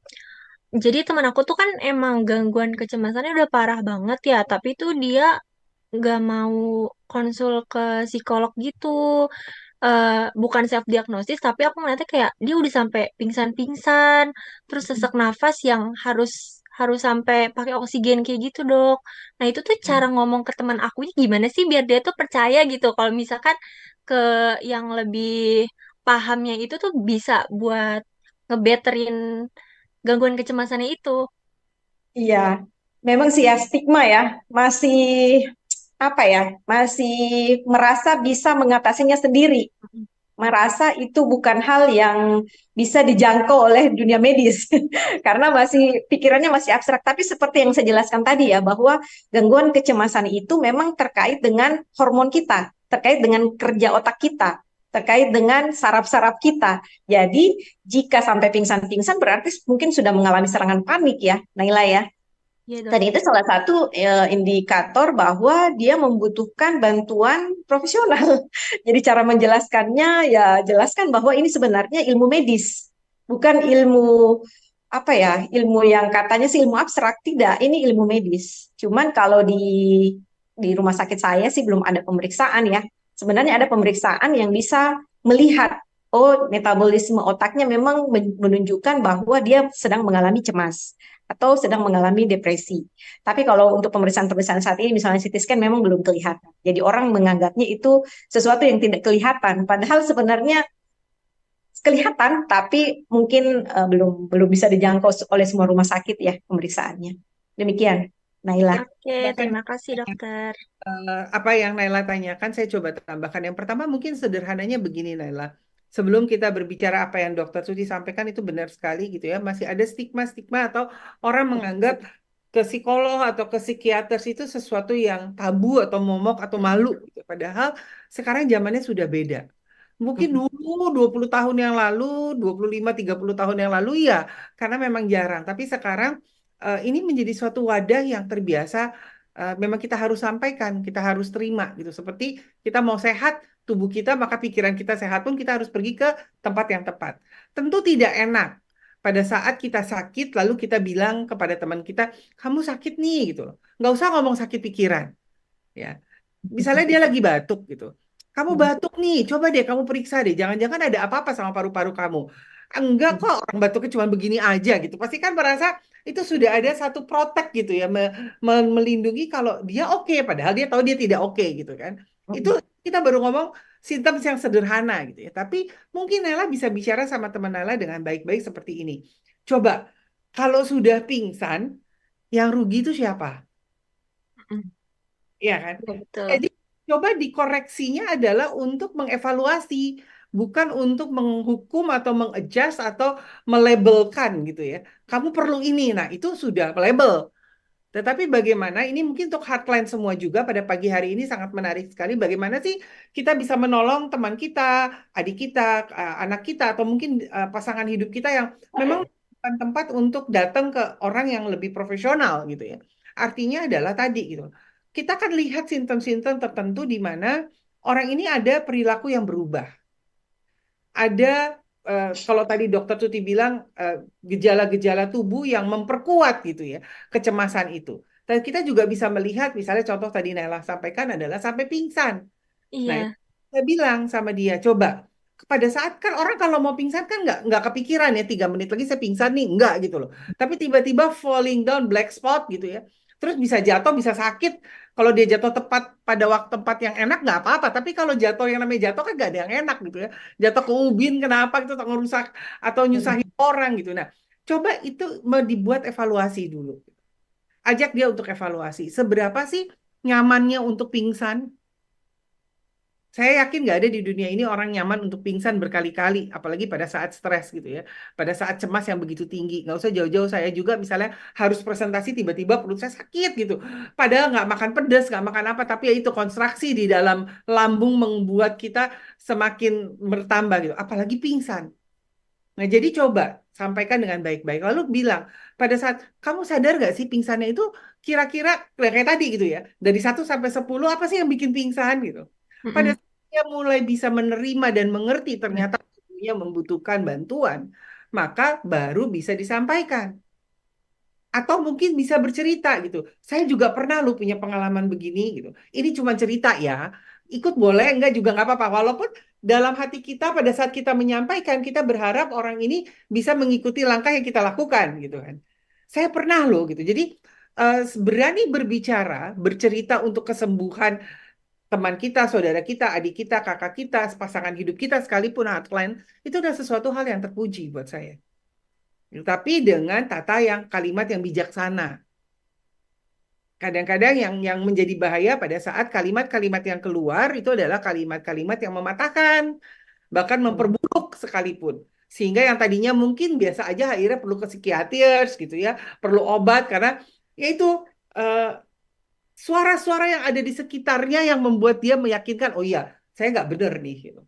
B: Jadi teman aku tuh kan emang gangguan kecemasannya udah parah banget ya, tapi tuh dia nggak mau konsul ke psikolog gitu. Bukan self diagnosis, tapi aku ngeliatnya kayak dia udah sampai pingsan-pingsan, terus sesak nafas yang harus harus sampai pakai oksigen kayak gitu, Dok. Nah, itu tuh cara ngomong ke teman aku gimana sih biar dia tuh percaya gitu kalau misalkan ke yang lebih pahamnya itu tuh bisa buat ngebetterin gangguan kecemasannya itu.
C: Iya, memang sih ya stigma ya, masih apa ya, masih merasa bisa mengatasinya sendiri. merasa itu bukan hal yang bisa dijangkau oleh dunia medis karena masih pikirannya masih abstrak. Tapi seperti yang saya jelaskan tadi ya, bahwa gangguan kecemasan itu memang terkait dengan hormon kita, terkait dengan kerja otak kita, terkait dengan saraf-saraf kita. Jadi jika sampai pingsan-pingsan berarti mungkin sudah mengalami serangan panik ya, Naila ya.
B: Iya,
C: Dan
B: Dok.
C: itu salah satu indikator bahwa dia membutuhkan bantuan profesional. Jadi cara menjelaskannya ya jelaskan bahwa ini sebenarnya ilmu medis, bukan ilmu apa ya, ilmu yang katanya sih ilmu abstrak. Tidak, ini ilmu medis. Cuman kalau di rumah sakit saya sih belum ada pemeriksaan ya. Sebenarnya ada pemeriksaan yang bisa melihat, oh metabolisme otaknya memang menunjukkan bahwa dia sedang mengalami cemas atau sedang mengalami depresi. Tapi kalau untuk pemeriksaan-pemeriksaan saat ini, misalnya CT scan memang belum kelihatan. Jadi orang menganggapnya itu sesuatu yang tidak kelihatan. Padahal sebenarnya kelihatan, tapi mungkin belum belum bisa dijangkau oleh semua rumah sakit ya pemeriksaannya. Demikian, Naila.
B: Oke,
A: Bahkan
B: terima kasih dokter.
A: apa yang Naila tanyakan, saya coba tambahkan. Yang pertama mungkin sederhananya begini, Naila. Sebelum kita berbicara apa yang Dokter Suci sampaikan itu benar sekali gitu ya. Masih ada stigma-stigma atau orang menganggap ke psikolog atau ke psikiater itu sesuatu yang tabu atau momok atau malu gitu. Padahal sekarang zamannya sudah beda. Mungkin dulu 20 tahun yang lalu, 25-30 tahun yang lalu ya, karena memang jarang. Tapi sekarang ini menjadi suatu wadah yang terbiasa, memang kita harus sampaikan, kita harus terima gitu. Seperti kita mau sehat, tubuh kita, maka pikiran kita sehat pun kita harus pergi ke tempat yang tepat. Tentu tidak enak pada saat kita sakit, lalu kita bilang kepada teman kita, kamu sakit nih gitu loh. Nggak usah ngomong sakit pikiran, ya. Misalnya dia lagi batuk gitu. Kamu batuk nih, coba deh kamu periksa deh. Jangan-jangan ada apa-apa sama paru-paru kamu. Enggak kok, orang batuknya cuma begini aja gitu. Pasti kan merasa itu sudah ada satu protek gitu ya, melindungi kalau dia oke, padahal dia tahu dia tidak oke gitu kan. Itu kita baru ngomong simptom yang sederhana gitu ya. Tapi mungkin Nela bisa bicara sama teman Nela dengan baik-baik seperti ini. Coba, kalau sudah pingsan, yang rugi itu siapa? Iya kan?
B: Iya, betul.
A: Jadi coba dikoreksinya adalah untuk mengevaluasi, bukan untuk menghukum atau mengadjust atau melabelkan gitu ya. Kamu perlu ini, nah itu sudah label. Tetapi bagaimana, ini mungkin untuk hardline semua juga pada pagi hari ini sangat menarik sekali. Bagaimana sih kita bisa menolong teman kita, adik kita, anak kita, atau mungkin pasangan hidup kita yang memang bukan tempat untuk datang ke orang yang lebih profesional gitu ya. Artinya adalah tadi gitu. Kita kan lihat simptom-simptom tertentu di mana orang ini ada perilaku yang berubah. Ada kalau tadi dokter Tuti bilang gejala-gejala tubuh yang memperkuat gitu ya kecemasan itu. Dan kita juga bisa melihat misalnya contoh tadi Nela sampaikan adalah sampai pingsan. Nah,
B: Iya.
A: saya bilang sama dia, coba pada saat kan orang kalau mau pingsan kan nggak kepikiran ya 3 menit lagi saya pingsan nih nggak gitu loh. Tapi tiba-tiba falling down black spot gitu ya. Terus bisa jatuh, bisa sakit. Kalau dia jatuh tepat pada waktu tempat yang enak nggak apa-apa. Tapi kalau jatuh yang namanya jatuh kan nggak ada yang enak gitu ya. Jatuh ke ubin kenapa gitu atau ngerusak atau nyusahin orang gitu. Nah, coba itu mau dibuat evaluasi dulu. Ajak dia untuk evaluasi. Seberapa sih nyamannya untuk pingsan? Saya yakin nggak ada di dunia ini orang nyaman untuk pingsan berkali-kali, apalagi pada saat stres gitu ya, pada saat cemas yang begitu tinggi. Nggak usah jauh-jauh, saya juga misalnya harus presentasi tiba-tiba perut saya sakit gitu. Padahal nggak makan pedas, nggak makan apa, tapi ya itu kontraksi di dalam lambung membuat kita semakin bertambah gitu, apalagi pingsan. Nah, jadi coba sampaikan dengan baik-baik. Lalu bilang, pada saat kamu sadar nggak sih pingsannya itu kira-kira kayak tadi gitu ya, dari 1 sampai 10 apa sih yang bikin pingsan gitu. Pada
B: Mm-mm.
A: saat dia mulai bisa menerima dan mengerti ternyata dia membutuhkan bantuan, maka baru bisa disampaikan. Atau mungkin bisa bercerita gitu. Saya juga pernah lu punya pengalaman begini gitu. Ini cuma cerita ya. Ikut boleh, enggak juga nggak apa-apa. Walaupun dalam hati kita pada saat kita menyampaikan, kita berharap orang ini bisa mengikuti langkah yang kita lakukan gitu kan. Saya pernah loh gitu. Jadi berani berbicara, bercerita untuk kesembuhan teman kita, saudara kita, adik kita, kakak kita, pasangan hidup kita sekalipun hotline, itu udah sesuatu hal yang terpuji buat saya. Tapi dengan tata yang kalimat yang bijaksana. Kadang-kadang yang menjadi bahaya pada saat kalimat-kalimat yang keluar itu adalah kalimat-kalimat yang mematahkan. bahkan memperburuk sekalipun. Sehingga yang tadinya mungkin biasa aja akhirnya perlu ke psikiater gitu ya, perlu obat karena ya itu eh, suara-suara yang ada di sekitarnya yang membuat dia meyakinkan, oh iya, saya nggak bener nih gitu.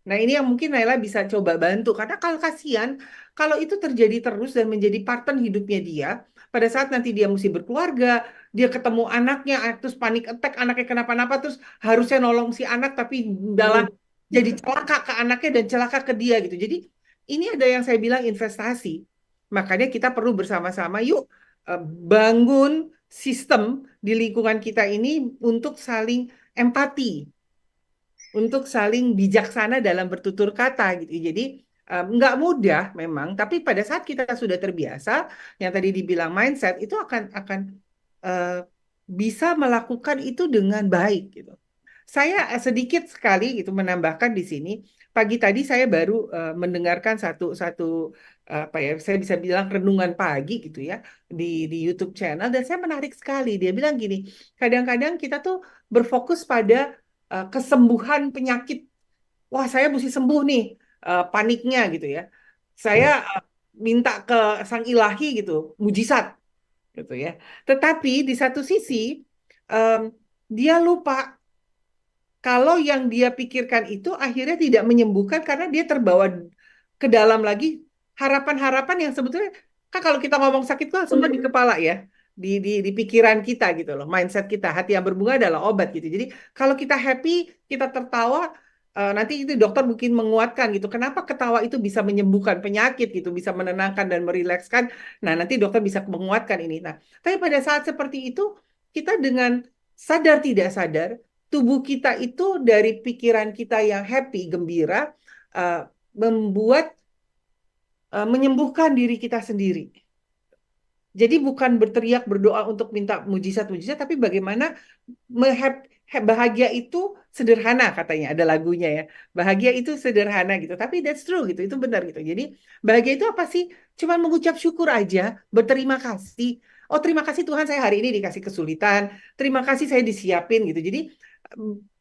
A: Nah, ini yang mungkin Naila bisa coba bantu. Karena kalau kasihan, kalau itu terjadi terus dan menjadi pattern hidupnya dia, pada saat nanti dia mesti berkeluarga, dia ketemu anaknya, terus panik attack, anaknya kenapa-napa, terus harusnya nolong si anak, tapi dalam jadi celaka ke anaknya dan celaka ke dia gitu. Jadi ini ada yang saya bilang investasi. Makanya kita perlu bersama-sama, yuk bangun sistem di lingkungan kita ini untuk saling empati, untuk saling bijaksana dalam bertutur kata gitu. Jadi nggak mudah memang, tapi pada saat kita sudah terbiasa, yang tadi dibilang mindset itu akan eh, bisa melakukan itu dengan baik gitu. Saya sedikit sekali gitu menambahkan di sini. Pagi tadi saya baru mendengarkan satu satu apa ya, saya bisa bilang renungan pagi gitu ya di YouTube channel dan saya menarik sekali. Dia bilang gini, kadang-kadang kita tuh berfokus pada kesembuhan penyakit. Wah, saya mesti sembuh nih paniknya gitu ya. Saya minta ke sang ilahi gitu, mujizat gitu ya. Tetapi di satu sisi em, dia lupa kalau yang dia pikirkan itu akhirnya tidak menyembuhkan karena dia terbawa ke dalam lagi harapan-harapan yang sebetulnya kan kalau kita ngomong sakit kan semua di kepala ya. Di pikiran kita gitu loh, mindset kita, hati yang berbunga adalah obat gitu. Jadi kalau kita happy, kita tertawa, nanti itu dokter mungkin menguatkan gitu. Kenapa ketawa itu bisa menyembuhkan penyakit gitu, bisa menenangkan dan merilekskan. Nah, nanti dokter bisa menguatkan ini. Nah, tapi pada saat seperti itu, kita dengan sadar tidak sadar tubuh kita itu dari pikiran kita yang happy, gembira, eh, membuat menyembuhkan diri kita sendiri. Jadi bukan berteriak berdoa untuk minta mujizat-mujizat, tapi bagaimana bahagia itu sederhana katanya ada lagunya ya. Bahagia itu sederhana gitu. Tapi that's true gitu. Itu benar gitu. Jadi bahagia itu apa sih? Cuman mengucap syukur aja, berterima kasih. Oh, terima kasih Tuhan saya hari ini dikasih kesulitan. Terima kasih saya disiapin gitu. Jadi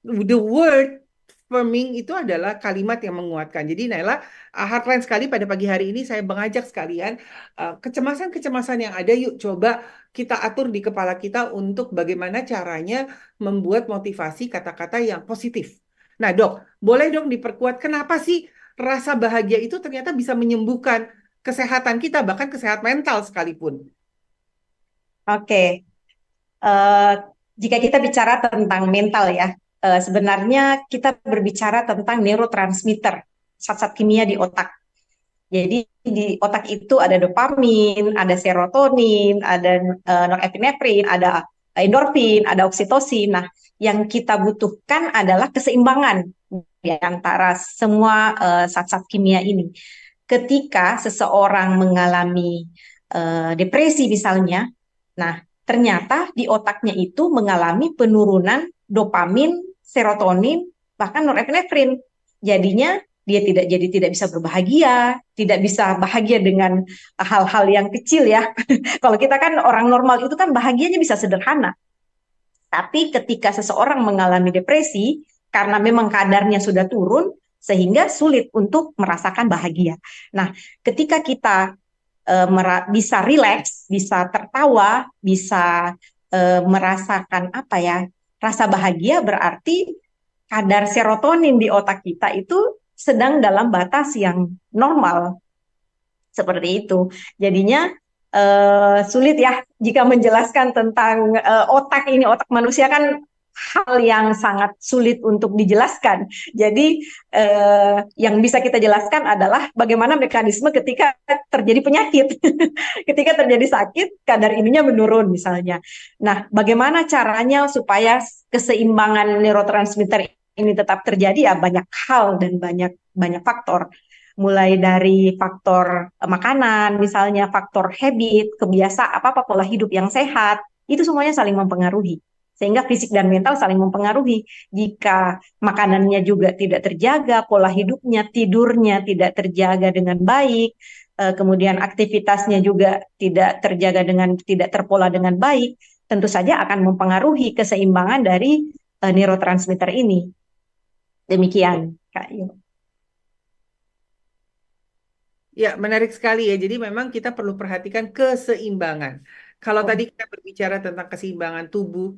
A: the word affirming itu adalah kalimat yang menguatkan. Jadi Naila, hardline sekali pada pagi hari ini saya mengajak sekalian kecemasan-kecemasan yang ada yuk coba kita atur di kepala kita untuk bagaimana caranya membuat motivasi kata-kata yang positif. Nah, Dok, boleh dong diperkuat kenapa sih rasa bahagia itu ternyata bisa menyembuhkan kesehatan kita, bahkan kesehatan mental sekalipun.
C: Oke, eh, jika kita bicara tentang mental ya, sebenarnya kita berbicara tentang neurotransmitter, zat-zat kimia di otak. Jadi di otak itu ada dopamin, ada serotonin, ada norepinefrin, ada endorfin, ada oksitosin. Nah, yang kita butuhkan adalah keseimbangan di antara semua zat-zat kimia ini. Ketika seseorang mengalami depresi misalnya, nah ternyata di otaknya itu mengalami penurunan dopamin, serotonin, bahkan norepinefrin. Jadinya dia tidak bisa berbahagia, tidak bisa bahagia dengan hal-hal yang kecil ya. Kalau kita kan orang normal itu kan bahagianya bisa sederhana. Tapi ketika seseorang mengalami depresi, karena memang kadarnya sudah turun, sehingga sulit untuk merasakan bahagia. Nah, ketika kita bisa rileks, bisa tertawa, bisa merasakan apa ya, rasa bahagia, berarti kadar serotonin di otak kita itu sedang dalam batas yang normal, seperti itu. Jadinya sulit ya jika menjelaskan tentang otak ini, otak manusia kan hal yang sangat sulit untuk dijelaskan. Jadi yang bisa kita jelaskan adalah bagaimana mekanisme ketika terjadi penyakit. Ketika terjadi sakit, kadar ininya menurun misalnya. Nah, bagaimana caranya supaya keseimbangan neurotransmitter ini tetap terjadi? Ya banyak hal dan banyak banyak faktor. Mulai dari faktor makanan, misalnya faktor habit, kebiasaan, apa-apa pola hidup yang sehat, itu semuanya saling mempengaruhi. Sehingga fisik dan mental saling mempengaruhi. Jika makanannya juga tidak terjaga, pola hidupnya, tidurnya tidak terjaga dengan baik, kemudian aktivitasnya juga tidak terjaga tidak terpola dengan baik, tentu saja akan mempengaruhi keseimbangan dari neurotransmitter ini. Demikian, Kak Yu.
A: Ya, menarik sekali ya. Jadi memang kita perlu perhatikan keseimbangan. Kalau tadi kita berbicara tentang keseimbangan tubuh,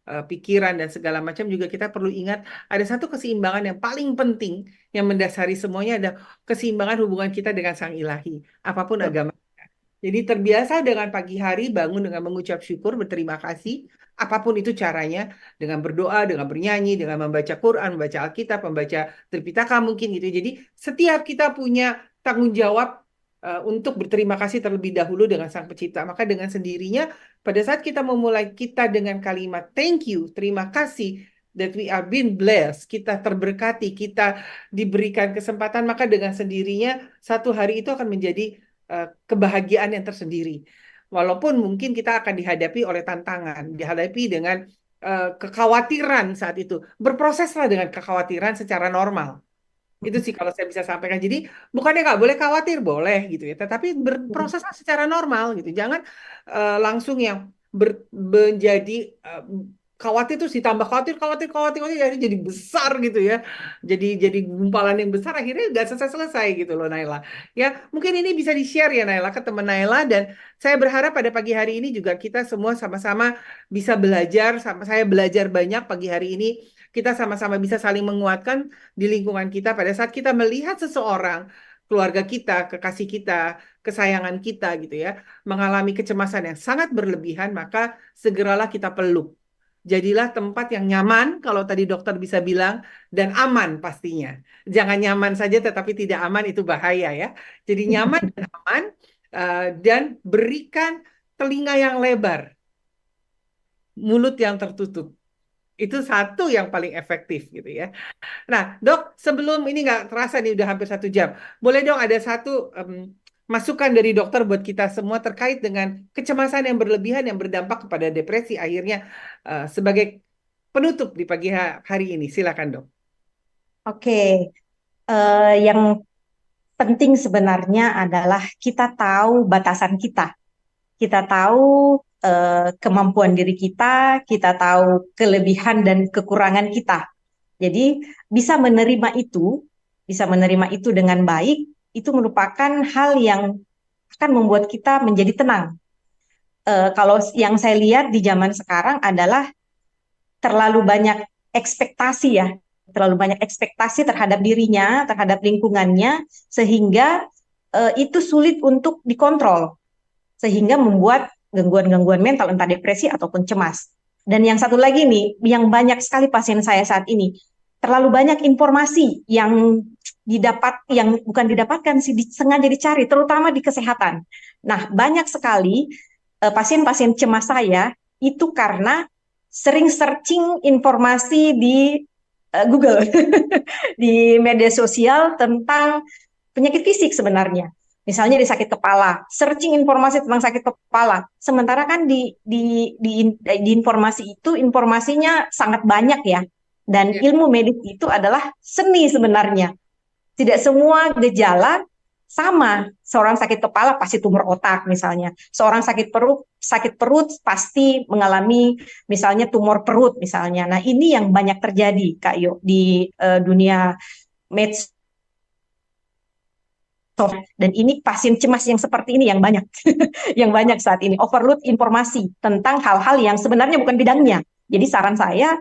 A: pikiran, dan segala macam, juga kita perlu ingat ada satu keseimbangan yang paling penting yang mendasari semuanya, ada keseimbangan hubungan kita dengan Sang Ilahi, apapun
C: Betul.
A: agama. Jadi terbiasa dengan pagi hari bangun dengan mengucap syukur, berterima kasih, apapun itu caranya, dengan berdoa, dengan bernyanyi, dengan membaca Quran, membaca Alkitab, membaca Tripitaka mungkin gitu. Jadi setiap kita punya tanggung jawab untuk berterima kasih terlebih dahulu dengan Sang Pencipta. Maka dengan sendirinya pada saat kita memulai kita dengan kalimat thank you, terima kasih, that we are being blessed, kita terberkati, kita diberikan kesempatan, maka dengan sendirinya satu hari itu akan menjadi kebahagiaan yang tersendiri. Walaupun mungkin kita akan dihadapi oleh tantangan, dihadapi dengan kekhawatiran saat itu. Berproseslah dengan kekhawatiran secara normal. Itu sih kalau saya bisa sampaikan. Jadi bukannya nggak boleh khawatir, boleh gitu ya. Tetapi berproseslah secara normal gitu. Jangan langsung yang menjadi khawatir terus ditambah khawatir, khawatir, khawatir, khawatir, jadi besar gitu ya. Jadi gumpalan yang besar akhirnya nggak selesai-selesai gitu loh Naila. Ya mungkin ini bisa di-share ya Naila ke teman Naila, dan saya berharap pada pagi hari ini juga kita semua sama-sama bisa belajar, sama saya belajar banyak pagi hari ini. Kita sama-sama bisa saling menguatkan di lingkungan kita pada saat kita melihat seseorang, keluarga kita, kekasih kita, kesayangan kita gitu ya, mengalami kecemasan yang sangat berlebihan, maka segeralah kita peluk. Jadilah tempat yang nyaman, kalau tadi dokter bisa bilang, dan aman pastinya. Jangan nyaman saja tetapi tidak aman, itu bahaya ya. Jadi nyaman dan aman, dan berikan telinga yang lebar, mulut yang tertutup. Itu satu yang paling efektif gitu ya. Nah, dok, sebelum ini nggak terasa nih udah hampir 1 jam. Boleh dong ada satu masukan dari dokter buat kita semua terkait dengan kecemasan yang berlebihan yang berdampak kepada depresi akhirnya, sebagai penutup di pagi hari ini. Silakan dok.
C: Oke, yang penting sebenarnya adalah kita tahu batasan kita. Kita tahu kemampuan diri kita tahu kelebihan dan kekurangan kita. Jadi bisa menerima itu dengan baik, itu merupakan hal yang akan membuat kita menjadi tenang. Kalau yang saya lihat di zaman sekarang adalah terlalu banyak ekspektasi ya, terlalu banyak ekspektasi terhadap dirinya, terhadap lingkungannya, sehingga itu sulit untuk dikontrol, sehingga membuat gangguan-gangguan mental, entah depresi ataupun cemas. Dan yang satu lagi nih, yang banyak sekali pasien saya saat ini, terlalu banyak informasi yang yang bukan didapatkan sih, sengaja dicari, terutama di kesehatan. Nah, banyak sekali pasien-pasien cemas saya itu karena sering searching informasi di Google, di media sosial tentang penyakit fisik sebenarnya. Misalnya di sakit kepala, searching informasi tentang sakit kepala. Sementara kan di informasi itu informasinya sangat banyak ya. Dan
A: Ya.
C: ilmu medis itu adalah seni sebenarnya. Tidak semua gejala sama. Seorang sakit kepala pasti tumor otak misalnya. Seorang sakit perut pasti mengalami misalnya tumor perut misalnya. Nah, ini yang banyak terjadi Kak Yo di dunia medsos. Dan ini pasien cemas yang seperti ini yang banyak, yang banyak saat ini. Overload informasi tentang hal-hal yang sebenarnya bukan bidangnya. Jadi saran saya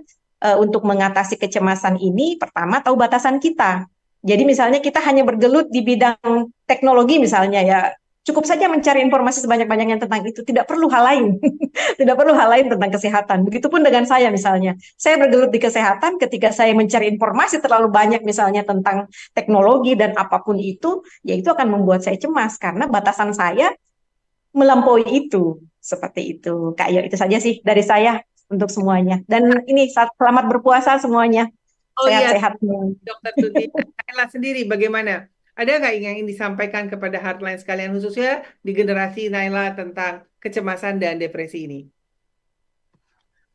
C: untuk mengatasi kecemasan ini, pertama tahu batasan kita. Jadi misalnya kita hanya bergelut di bidang teknologi misalnya ya, cukup saja mencari informasi sebanyak-banyaknya tentang itu. Tidak perlu hal lain, tidak perlu hal lain tentang kesehatan. Begitupun dengan saya misalnya. Saya bergelut di kesehatan ketika saya mencari informasi terlalu banyak misalnya tentang teknologi dan apapun itu, ya itu akan membuat saya cemas karena batasan saya melampaui itu. Seperti itu. Kak Yo, itu saja sih dari saya untuk semuanya. Dan ini selamat berpuasa semuanya.
A: Oh iya,
C: Sehat-sehat semua.
A: dokter Tuti. Naila sendiri bagaimana? Ada nggak yang ingin disampaikan kepada hardline sekalian khususnya di generasi Naila tentang kecemasan dan depresi ini?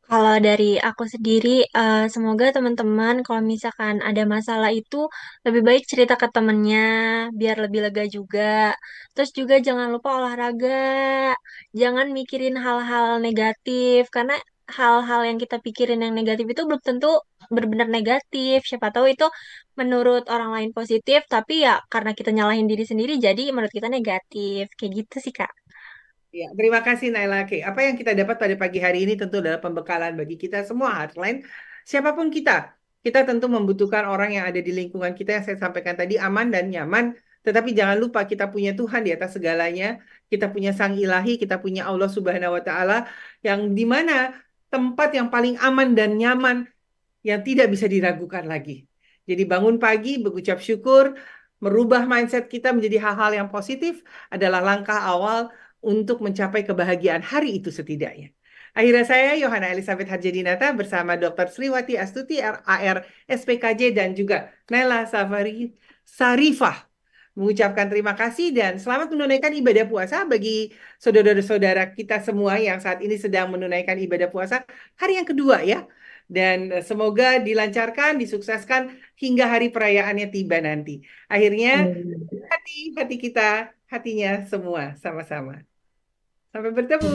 B: Kalau dari aku sendiri, semoga teman-teman kalau misalkan ada masalah itu lebih baik cerita ke temennya biar lebih lega juga. Terus juga jangan lupa olahraga, jangan mikirin hal-hal negatif karena hal-hal yang kita pikirin yang negatif itu belum tentu benar-benar negatif. Siapa tahu itu menurut orang lain positif, tapi ya karena kita nyalahin diri sendiri, jadi menurut kita negatif. Kayak gitu sih, Kak.
A: Ya, terima kasih Naila. Oke, apa yang kita dapat pada pagi hari ini tentu adalah pembekalan bagi kita semua hotline. Siapapun kita tentu membutuhkan orang yang ada di lingkungan kita yang saya sampaikan tadi aman dan nyaman. Tetapi jangan lupa kita punya Tuhan di atas segalanya. Kita punya Sang Ilahi, kita punya Allah Subhanahu wa Ta'ala yang di mana tempat yang paling aman dan nyaman yang tidak bisa diragukan lagi. Jadi bangun pagi, berucap syukur, merubah mindset kita menjadi hal-hal yang positif adalah langkah awal untuk mencapai kebahagiaan hari itu setidaknya. Akhirnya saya, Yohana Elizabeth Harjadinata, bersama Dr. Sriwati Astuti, RAR, SPKJ, dan juga Naila Sarifah, mengucapkan terima kasih dan selamat menunaikan ibadah puasa bagi saudara-saudara kita semua yang saat ini sedang menunaikan ibadah puasa hari yang kedua ya. Dan semoga dilancarkan, disukseskan hingga hari perayaannya tiba nanti. Akhirnya
C: Amin.
A: hati kita, hatinya semua sama-sama. Sampai bertemu.